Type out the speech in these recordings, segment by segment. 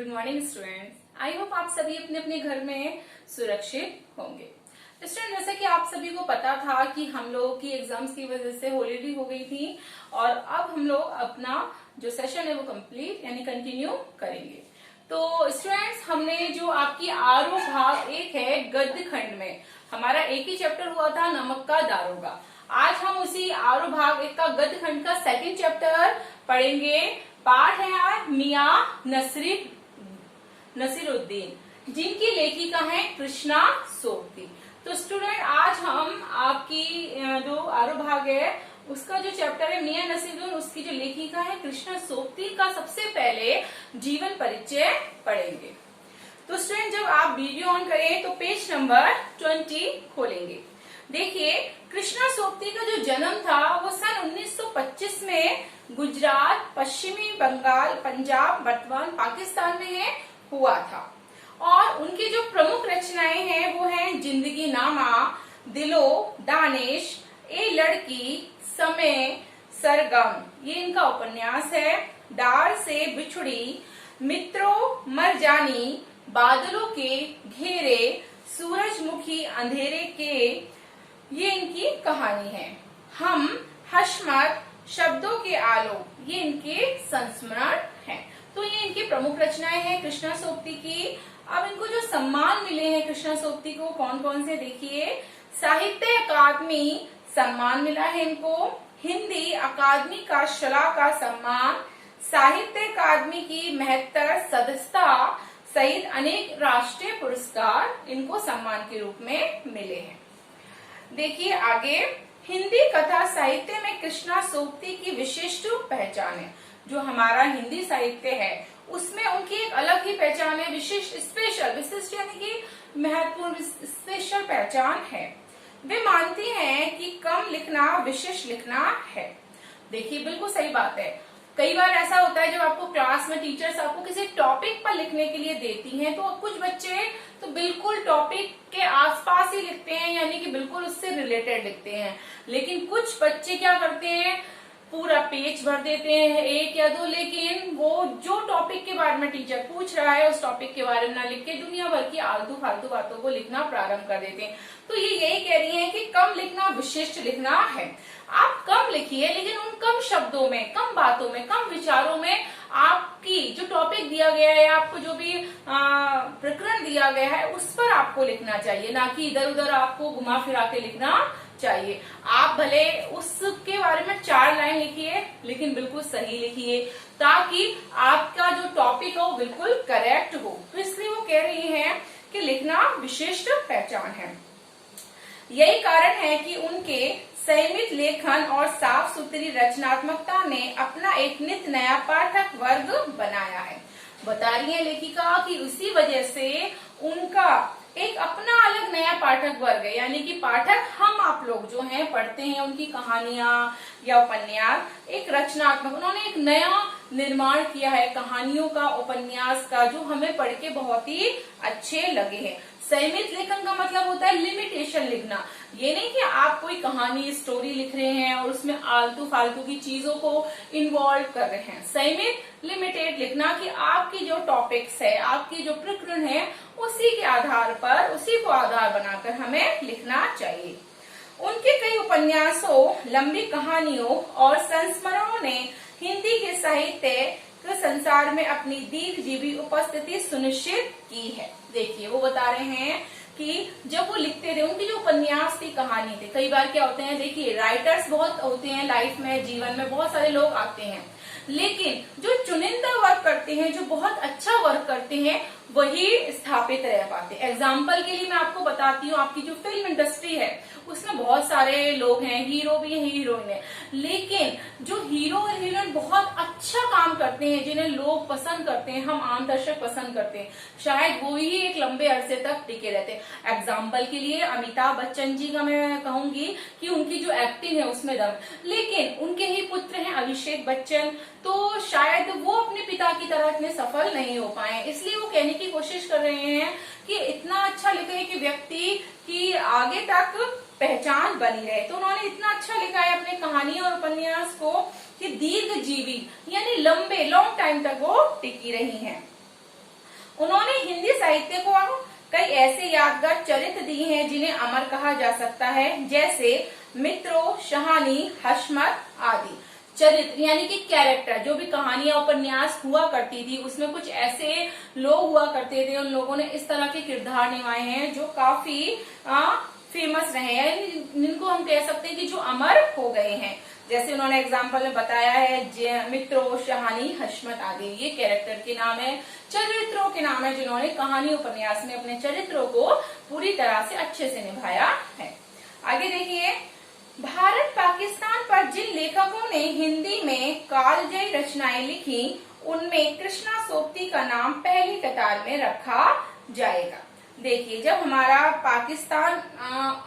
Good morning students. I hope आप सभी अपने अपने घर में सुरक्षित होंगे। स्टूडेंट, जैसे कि आप सभी को पता था कि हम लोगों की एग्जाम्स की वजह से हॉलीडे हो गई थी और अब हम लोग अपना जो सेशन है वो कंप्लीट यानी कंटिन्यू करेंगे। तो स्टूडेंट्स, हमने जो आपकी आरो भाग 1 है गद्य खंड में हमारा एक ही चैप्टर हुआ था, नमक का दारोगा। आज हम उसी आरो भाग 1 का गद्य खंड का सेकंड चैप्टर पढ़ेंगे। पाठ है आज मियां नसीरुद्दीन, जिनकी लेखिका है कृष्णा सोबती। तो स्टूडेंट, आज हम आपकी जो आरो भाग है उसका जो चैप्टर है मियां नसीरुद्दीन, उसकी जो लेखिका है कृष्णा सोबती का सबसे पहले जीवन परिचय पढ़ेंगे। तो स्टूडेंट, जब आप वीडियो ऑन करें तो पेज नंबर 20 खोलेंगे। देखिए, कृष्णा सोबती का जो जन्म था वो सन 1925 में गुजरात, पश्चिमी बंगाल, पंजाब, वर्तमान पाकिस्तान में हुआ था। और उनकी जो प्रमुख रचनाएं हैं वो हैं जिंदगी नामा, दिलो दानिश, ए लड़की, समय, सरगम, ये इनका उपन्यास है। डार से बिछुड़ी, मित्रों मर जानी, बादलों के घेरे, सूरजमुखी अंधेरे के, ये इनकी कहानी है। हम हशमत, शब्दों के आलोक, ये इनके संस्मरण हैं। तो ये इनकी प्रमुख रचनाएं हैं कृष्णा सोबती की। अब इनको जो सम्मान मिले हैं कृष्णा सोबती को कौन कौन से, देखिए, साहित्य अकादमी सम्मान मिला है इनको, हिंदी अकादमी का शला का सम्मान, साहित्य अकादमी की महत्तर सदस्यता सहित अनेक राष्ट्रीय पुरस्कार इनको सम्मान के रूप में मिले हैं। देखिए आगे, हिंदी कथा साहित्य में कृष्णा सोबती की विशिष्ट पहचान है। जो हमारा हिंदी साहित्य है उसमें उनकी एक अलग ही पहचान है, विशिष्ट, स्पेशल, विशिष्ट यानी कि महत्वपूर्ण, स्पेशल पहचान है। वे मानती हैं कि कम लिखना विशिष्ट लिखना है। देखिए, बिल्कुल सही बात है। कई बार ऐसा होता है जब आपको क्लास में टीचर्स आपको किसी टॉपिक पर लिखने के लिए देती हैं तो कुछ बच्चे तो बिल्कुल टॉपिक के आसपास ही लिखते हैं, यानी कि बिल्कुल उससे रिलेटेड लिखते हैं। लेकिन कुछ बच्चे क्या करते हैं, पूरा पेज भर देते हैं, 1 या 2, लेकिन वो जो टॉपिक के बारे में टीचर पूछ रहा है उस टॉपिक के बारे में ना लिख के दुनिया भर की आलतू फालतू बातों को लिखना प्रारंभ कर देते हैं। तो ये यही कह रही हैं कि कम लिखना विशिष्ट लिखना है। आप कम लिखिए, लेकिन उन कम शब्दों में, कम बातों में, कम विचारों में आपकी जो टॉपिक दिया गया है, आपको जो भी प्रकरण दिया गया है उस पर आपको लिखना चाहिए, ना कि इधर उधर आपको घुमा फिरा के लिखना चाहिए। आप भले उसके बारे में 4 लाइन लिखिए, लेकिन बिल्कुल सही लिखिए ताकि आपका जो टॉपिक हो बिल्कुल करेक्ट हो। तो इसलिए वो कह रही हैं कि लिखना विशिष्ट पहचान है। यही कारण है कि उनके संयमित लेखन और साफ सुथरी रचनात्मकता ने अपना एक नित नया पाठक वर्ग बनाया है। बता रही है लेखिका कि उसी वजह से उनका एक अपना अलग नया पाठक वर्ग है, यानी कि पाठक हम आप लोग जो हैं पढ़ते हैं उनकी कहानियां या उपन्यास, एक रचनात्मक, उन्होंने एक नया निर्माण किया है कहानियों का, उपन्यास का, जो हमें पढ़ के बहुत ही अच्छे लगे हैं। संयमित लेखन का मतलब होता है लिमिटेशन लिखना। ये नहीं कि आप कोई कहानी, स्टोरी लिख रहे हैं और उसमें आलतू फालतू की चीजों को इन्वॉल्व कर रहे हैं। संयमित, लिमिटेड लिखना कि आपकी जो टॉपिक्स है, आपकी जो प्रकरण है, उसी के आधार पर, उसी को आधार बनाकर हमें लिखना चाहिए। उनके कई उपन्यासों, लंबी कहानियों और संस्मरणों ने हिंदी के साहित्य संसार में अपनी दीर्घजीवी उपस्थिति सुनिश्चित की है। देखिए, वो बता रहे हैं कि जब वो लिखते थे, उनकी जो उपन्यास थी, कहानी थे, कई बार क्या होते हैं, देखिए, राइटर्स बहुत होते हैं लाइफ में, जीवन में बहुत सारे लोग आते हैं, लेकिन जो चुनिंदा वर्क करते हैं, जो बहुत अच्छा वर्क करते हैं, वही स्थापित रह पाते हैं। एग्जाम्पल के लिए मैं आपको बताती हूँ, आपकी जो फिल्म इंडस्ट्री है उसमें बहुत सारे लोग हैं, हीरो भी हैं, हीरोइन है, लेकिन जो हीरो और हीरोइन बहुत अच्छा काम करते हैं, जिन्हें लोग पसंद करते हैं, हम आम दर्शक पसंद करते हैं, शायद वो ही एक लंबे अरसे तक टिके रहते हैं। एग्जाम्पल के लिए अमिताभ बच्चन जी का मैं कहूंगी कि उनकी जो एक्टिंग है उसमें दम, लेकिन उनके ही पुत्र हैं अभिषेक बच्चन, तो शायद वो अपने पिता की तरह इतने सफल नहीं हो पाए। इसलिए वो कहने की कोशिश कर रहे हैं कि इतना अच्छा लिखे कि व्यक्ति की आगे तक पहचान बनी रहे। तो उन्होंने इतना अच्छा लिखा है अपने कहानी और उपन्यास को कि दीर्घजीवी यानी लंबे, लॉन्ग टाइम तक वो टिकी रही हैं। उन्होंने हिंदी साहित्य को कई ऐसे यादगार चरित्र दिए हैं जिन्हें अमर कहा जा सकता है, जैसे मित्रों, शहानी, हशमत आदि। चरित्र यानी कि कैरेक्टर, जो भी कहानियां उपन्यास हुआ करती थी उसमें कुछ ऐसे लोग हुआ करते थे, उन लोगों ने इस तरह के किरदार निभाए हैं जो काफी फेमस रहे हैं, जिनको हम कह सकते हैं कि जो अमर हो गए हैं। जैसे उन्होंने एग्जाम्पल में बताया है मित्रों, शहानी, हशमत आदि, ये कैरेक्टर के नाम है, चरित्रों के नाम है जिन्होंने कहानी उपन्यास में अपने चरित्रों को पूरी तरह से अच्छे से निभाया है। आगे देखिए, भारत पाकिस्तान पर जिन लेखकों ने हिंदी में कालजयी रचनाएं लिखी उनमें कृष्णा सोबती का नाम पहली कतार में रखा जाएगा। देखिए, जब हमारा पाकिस्तान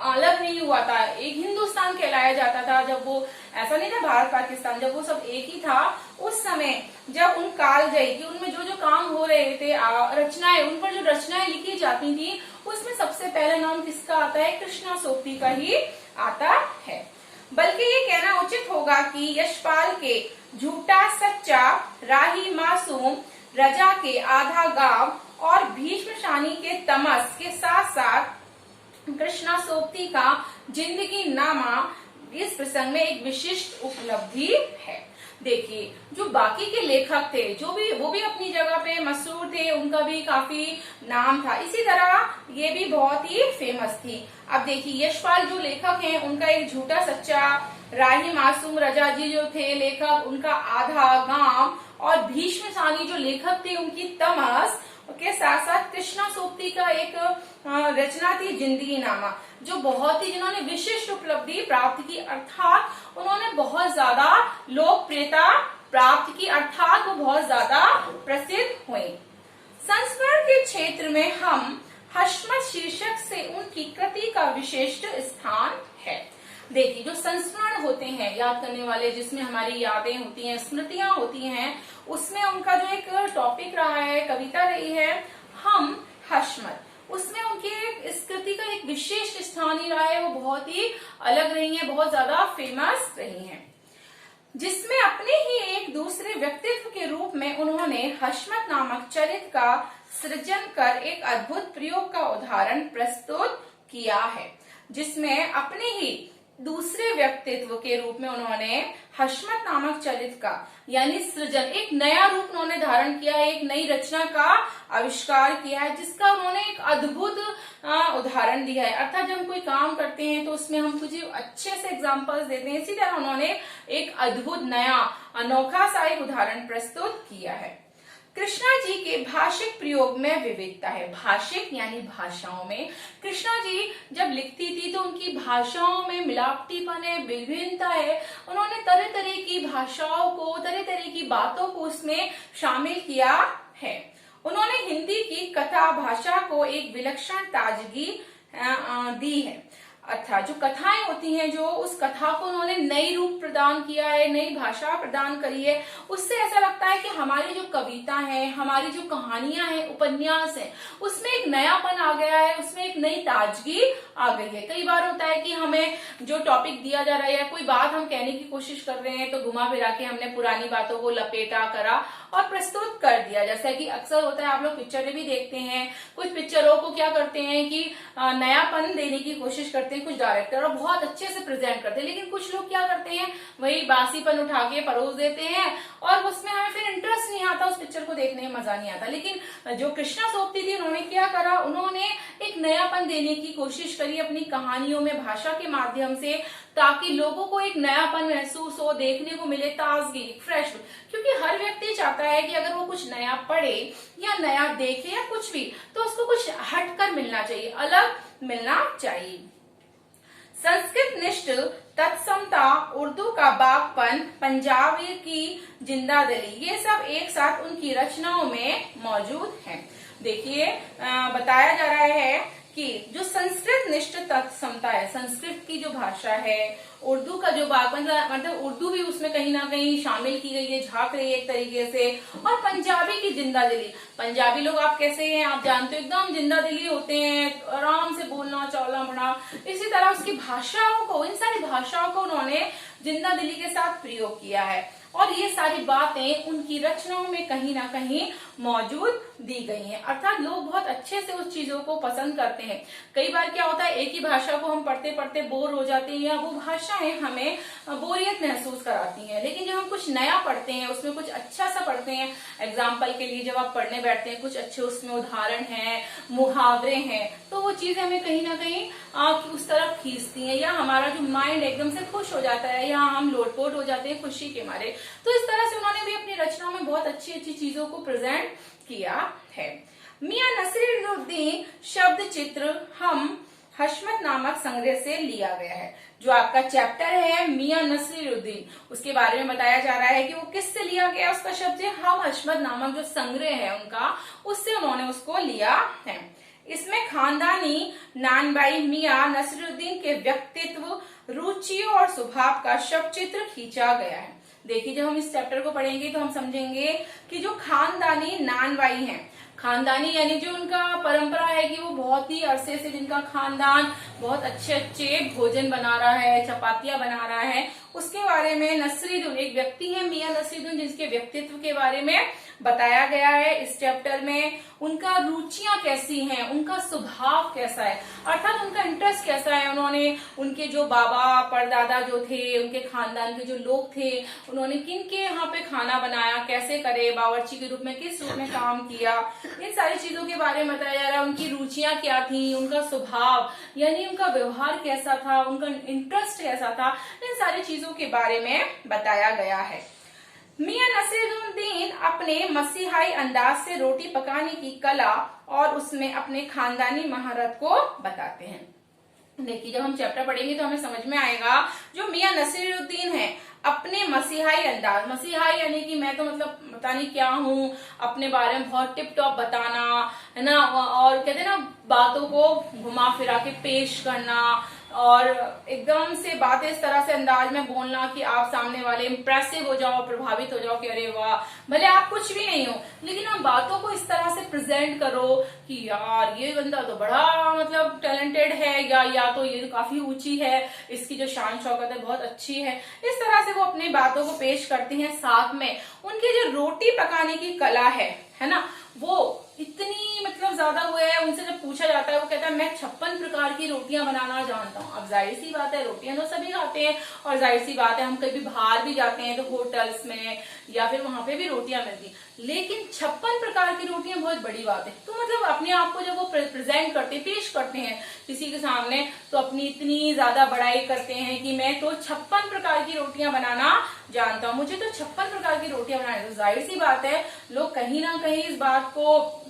अलग नहीं हुआ था, एक हिंदुस्तान कहलाया जाता था, जब वो ऐसा नहीं था भारत पाकिस्तान, जब वो सब एक ही था, उस समय जब उन कालजयी की उनमें जो जो काम हो रहे थे, रचनाएं, उन पर जो रचनाएं लिखी जाती थी उसमें सबसे पहला नाम किसका आता है? कृष्णा सोबती का ही आता है। बल्कि ये कहना उचित होगा कि यशपाल के झूठा सच्चा, राही मासूम, रजा के आधा गांव और भीष्मशानी के तमस के साथ साथ कृष्णा सोबती का जिंदगी नामा इस प्रसंग में एक विशिष्ट उपलब्धि है। देखिए, जो बाकी के लेखक थे, वो भी अपनी जगह पे मशहूर थे, उनका भी काफी नाम था, इसी तरह ये भी बहुत ही फेमस थी। अब देखिए, यशपाल जो लेखक हैं उनका एक झूठा सच्चा, राही मासूम, रजा जी जो थे लेखक उनका आधा गांव, और भीष्मशानी जो लेखक थे उनकी तमस के साथ साथ कृष्णा सोबती का एक रचना थी जिंदगी नामा, जो बहुत ही, जिन्होंने विशिष्ट उपलब्धि प्राप्त की, अर्थात उन्होंने बहुत ज्यादा लोकप्रियता प्राप्त की, अर्थात वो बहुत ज्यादा प्रसिद्ध हुए। संस्मरण के क्षेत्र में हम हशमत शीर्षक से उनकी कृति का विशिष्ट स्थान है। देखिए, जो संस्मरण होते हैं, याद करने वाले, जिसमें हमारी यादें होती हैं, स्मृतियां होती हैं, उसमें उनका जो एक टॉपिक रहा है, कविता रही है हम हशमत, उसमें उनकी इस कृति का एक विशेष स्थान ही रहा है, वो बहुत ही अलग रही है, बहुत ज्यादा फेमस रही है, जिसमें अपने ही एक दूसरे व्यक्तित्व के रूप में उन्होंने हशमत नामक चरित्र का सृजन कर एक अद्भुत प्रयोग का उदाहरण प्रस्तुत किया है, जिसमें अपने ही दूसरे व्यक्तित्व के रूप में उन्होंने हशमत नामक चरित्र का यानी सृजन, एक नया रूप उन्होंने धारण किया है, एक नई रचना का आविष्कार किया है, जिसका उन्होंने एक अद्भुत उदाहरण दिया है। अर्थात जब हम कोई काम करते हैं तो उसमें हम कुछ अच्छे से एग्जाम्पल्स देते हैं, इसी तरह उन्होंने एक अद्भुत नया अनोखा सा एक उदाहरण प्रस्तुत किया है। कृष्णा जी के भाषिक प्रयोग में विविधता है। भाषिक यानी भाषाओं में कृष्णा जी जब लिखती थी तो उनकी भाषाओं में मिलावटीपन है, विभिन्नता है। उन्होंने तरह तरह की भाषाओं को, तरह तरह की बातों को उसमें शामिल किया है। उन्होंने हिंदी की कथा भाषा को एक विलक्षण ताजगी दी है, अर्थात जो कथाएं होती हैं, जो उस कथा को उन्होंने नई रूप प्रदान किया है, नई भाषा प्रदान करी है। उससे ऐसा लगता है कि हमारी जो कविता है, हमारी जो कहानियां हैं, उपन्यास है, उसमें एक नयापन आ गया है, उसमें एक नई ताजगी आ गई है। कई बार होता है कि हमें जो टॉपिक दिया जा रहा है, कोई बात हम कहने की कोशिश कर रहे हैं तो घुमा फिरा के हमने पुरानी बातों को लपेटा करा और प्रस्तुत कर दिया। जैसा कि अक्सर होता है, आप लोग पिक्चरें भी देखते हैं, कुछ पिक्चरों को क्या करते हैं कि नयापन देने की कोशिश करते हैं कुछ डायरेक्टर और बहुत अच्छे से प्रेजेंट करते हैं, लेकिन कुछ लोग क्या करते हैं, वही बासीपन उठा के परोस देते हैं और उसमें हमें फिर इंटरेस्ट नहीं आता, उस पिक्चर को देखने में मजा नहीं आता। लेकिन जो कृष्णा सोबती थी, उन्होंने क्या करा, उन्होंने एक नयापन देने की कोशिश करी अपनी कहानियों में, भाषा के माध्यम से, ताकि लोगों को एक नयापन महसूस हो, देखने को मिले, ताजगी, फ्रेश। क्योंकि हर व्यक्ति चाहता है कि अगर वो कुछ नया पढ़े या नया देखे या कुछ भी, तो उसको कुछ हटकर मिलना चाहिए, अलग मिलना चाहिए। संस्कृत निष्ठ तत्समता, उर्दू का बागपन, पंजाबी की जिंदादिली, ये सब एक साथ उनकी रचनाओं में मौजूद हैं। देखिए, बताया जा रहा है कि जो संस्कृत निष्ठ तत्समता है, संस्कृत की जो भाषा है, उर्दू का जो बागपन, मतलब उर्दू भी उसमें कहीं ना कहीं शामिल की गई है, झांक रही है एक तरीके से, और पंजाबी की जिंदादिली। पंजाबी लोग आप कैसे हैं, आप जानते हो, एकदम जिंदादिली होते हैं, आराम से बोलना चौला बड़ा। इसी तरह उसकी भाषाओं को, इन सारी भाषाओं को उन्होंने जिंदादिली के साथ प्रयोग किया है। और ये सारी बातें उनकी रचनाओं में कहीं ना कहीं मौजूद दी गई हैं। अर्थात लोग बहुत अच्छे से उस चीजों को पसंद करते हैं। कई बार क्या होता है, एक ही भाषा को हम पढ़ते पढ़ते बोर हो जाते हैं या वो भाषाएं हमें बोरियत महसूस कराती हैं। लेकिन जब हम कुछ नया पढ़ते हैं, उसमें कुछ अच्छा सा पढ़ते हैं, एग्जाम्पल के लिए जब आप पढ़ने बैठते हैं, कुछ अच्छे उसमें उदाहरण हैं, मुहावरे हैं, तो वो चीजें हमें कहीं ना कहीं उस तरफ खींचती हैं या हमारा जो माइंड एकदम से खुश हो जाता है या हम लोटपोट हो जाते हैं खुशी के मारे। तो इस तरह से उन्होंने भी अपनी रचनाओं में बहुत अच्छी अच्छी चीजों को प्रेजेंट किया है। मियां नसीरुद्दीन शब्द चित्र हम हशमत नामक संग्रह से लिया गया है। जो आपका चैप्टर है मियां नसीरुद्दीन, उसके बारे में बताया जा रहा है कि वो किससे लिया गया उसका शब्द है, हम हशमत नामक जो संग्रह है उनका, उससे उन्होंने उसको लिया है। इसमें खानदानी नानबाई मियां नसीरुद्दीन के व्यक्तित्व, रुचि और स्वभाव का शब्द चित्र खींचा गया है। देखिए, जब हम इस चैप्टर को पढ़ेंगे तो हम समझेंगे कि जो खानदानी नानबाई हैं, खानदानी यानी जो उनका परंपरा है कि वो बहुत ही अरसे से जिनका खानदान बहुत अच्छे अच्छे भोजन बना रहा है, चपातियां बना रहा है, उसके बारे में नसीरुद्दीन एक व्यक्ति है मियां नसीरुद्दीन, जिसके व्यक्तित्व के बारे में बताया गया है इस चैप्टर में। उनका रुचियां कैसी हैं, उनका स्वभाव कैसा है, अर्थात उनका इंटरेस्ट कैसा है, उन्होंने उनके जो बाबा परदादा जो थे, उनके खानदान के जो लोग थे, उन्होंने किन के यहाँ पे खाना बनाया, कैसे करे, बावर्ची के रूप में किस रूप में काम किया, इन सारी चीजों के बारे में बताया जा रहा है। उनकी रुचियां क्या थी, उनका स्वभाव यानी उनका व्यवहार कैसा था, उनका इंटरेस्ट कैसा था, इन सारी चीजों के बारे में बताया गया है। मियां नसीरुद्दीन अपने मसीहाई अंदाज से रोटी पकाने की कला और उसमें अपने खानदानी महारत को बताते हैं। देखिए, जब हम चैप्टर पढ़ेंगे तो हमें समझ में आएगा जो मियां नसीरुद्दीन है अपने मसीहाई अंदाज, मसीहाई यानी कि मैं तो मतलब पता नहीं क्या हूँ, अपने बारे में बहुत टिप टॉप बताना है ना, और कहते हैं ना बातों को घुमा फिरा के पेश करना और एकदम से बातें इस तरह से अंदाज में बोलना कि आप सामने वाले इम्प्रेसिव हो जाओ, प्रभावित हो जाओ कि अरे वाह, भले आप कुछ भी नहीं हो लेकिन आप बातों को इस तरह से प्रेजेंट करो कि यार ये बंदा तो बड़ा मतलब टैलेंटेड है, या तो ये तो काफी ऊंची है, इसकी जो शान शौकत है बहुत अच्छी है। इस तरह से वो अपनी बातों को पेश करती हैं। साथ में उनकी जो रोटी पकाने की कला है ना, वो इतनी मतलब ज्यादा वो है। उनसे जब पूछा जाता है वो कहता है मैं 56 प्रकार की रोटियां बनाना जानता हूँ। अब जाहिर सी बात है, रोटियां तो सभी खाते हैं और जाहिर सी बात है हम कभी बाहर भी जाते हैं तो होटल्स में या फिर वहां पे भी रोटियां मिलती, लेकिन 56 प्रकार की रोटियां बहुत बड़ी बात है। तो मतलब अपने आप को जब वो प्रेजेंट करते, पेश करते हैं किसी के सामने, तो अपनी इतनी ज्यादा बड़ाई करते हैं कि मैं तो 56 प्रकार की रोटियां बनाना जानता हूँ, मुझे तो 56 प्रकार की रोटियां बनानी। तो जाहिर सी बात है लोग कहीं ना कहीं इस बात को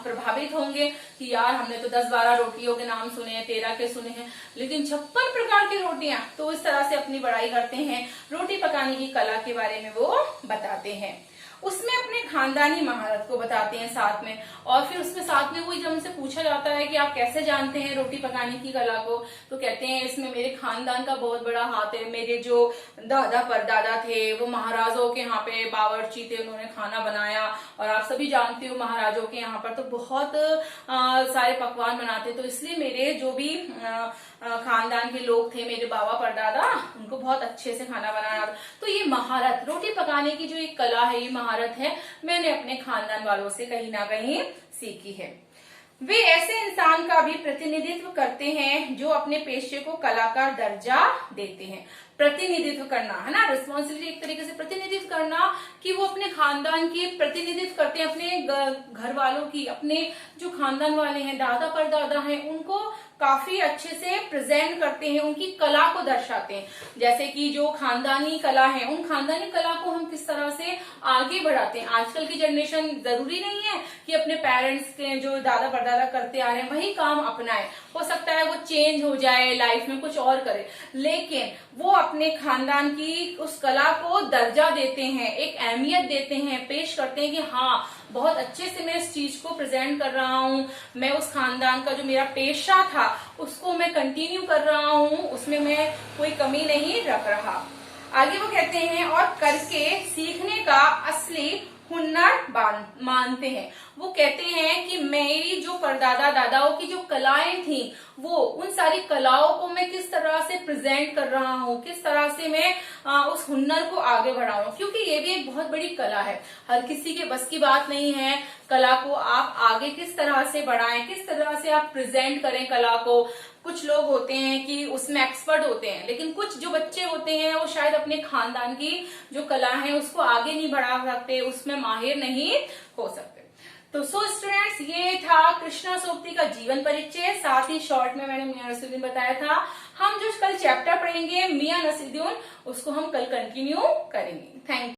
प्रभावित होंगे कि यार हमने तो 10-12 रोटियों के नाम सुने हैं, 13 के सुने हैं, लेकिन 56 प्रकार की रोटियां। तो इस तरह से अपनी बड़ाई करते हैं, रोटी पकाने की कला के बारे में वो बताते हैं। उसमें अपने खानदानी महारत को बताते हैं साथ में, और फिर उसमें साथ में वही जब उनसे पूछा जाता है कि आप कैसे जानते हैं रोटी पकाने की कला को, तो कहते हैं इसमें मेरे खानदान का बहुत बड़ा हाथ है। मेरे जो दादा परदादा थे वो महाराजों के यहाँ पे बावर्ची थे, उन्होंने खाना बनाया, और आप सभी जानते हो महाराजों के यहाँ पर तो बहुत सारे पकवान बनाते, तो इसलिए मेरे जो भी खानदान के लोग थे, मेरे बाबा परदादा, उनको बहुत अच्छे से खाना बनाना। तो ये महारत, रोटी पकाने की जो एक कला है, ये महारत है, मैंने अपने खानदान वालों से कहीं ना कहीं सीखी है। वे ऐसे इंसान का भी प्रतिनिधित्व करते हैं जो अपने पेशे को कलाकार दर्जा देते हैं। प्रतिनिधित्व करना है ना, रिस्पॉन्सिबिलिटी एक तरीके से प्रतिनिधित्व करना, कि वो अपने खानदान की प्रतिनिधित्व करते हैं, अपने घर वालों की, अपने जो खानदान वाले हैं, दादा परदादा हैं, उनको काफी अच्छे से प्रेजेंट करते हैं, उनकी कला को दर्शाते हैं। जैसे कि जो खानदानी कला है, उन खानदानी कला को हम किस तरह से आगे बढ़ाते हैं। आजकल की जनरेशन जरूरी नहीं है कि अपने पेरेंट्स के जो दादा परदादा करते आ रहे हैं वही काम अपनाए, हो सकता है वो चेंज हो जाए, लाइफ में कुछ और करे, लेकिन वो अपने खानदान की उस कला को दर्जा देते हैं, एक अहमियत देते हैं, पेश करते हैं कि हाँ बहुत अच्छे से मैं इस चीज को प्रेजेंट कर रहा हूँ, मैं उस खानदान का जो मेरा पेशा था उसको मैं कंटिन्यू कर रहा हूँ, उसमें मैं कोई कमी नहीं रख रहा। आगे वो कहते हैं और करके सीखने का असली हुनर मानते हैं। वो कहते हैं कि मेरी जो परदादा दादाओं की जो कलाएं थी, वो उन सारी कलाओं को मैं किस तरह से प्रेजेंट कर रहा हूँ, किस तरह से मैं उस हुनर को आगे बढ़ा रहा हूँ, क्योंकि ये भी एक बहुत बड़ी कला है। हर किसी के बस की बात नहीं है। कला को आप आगे किस तरह से बढ़ाएं, किस तरह से आप प्रेजेंट करें कला को। कुछ लोग होते हैं कि उसमें एक्सपर्ट होते हैं, लेकिन कुछ जो बच्चे होते हैं वो शायद अपने खानदान की जो कला है उसको आगे नहीं बढ़ा सकते, उसमें माहिर नहीं हो सकते। तो सो स्टूडेंट्स, ये था कृष्णा सोबती का जीवन परिचय। साथ ही शॉर्ट में मैंने मियां नसीरुद्दीन बताया था। हम जो कल चैप्टर पढ़ेंगे मियां नसीरुद्दीन, उसको हम कल कंटिन्यू करेंगे। Thank you.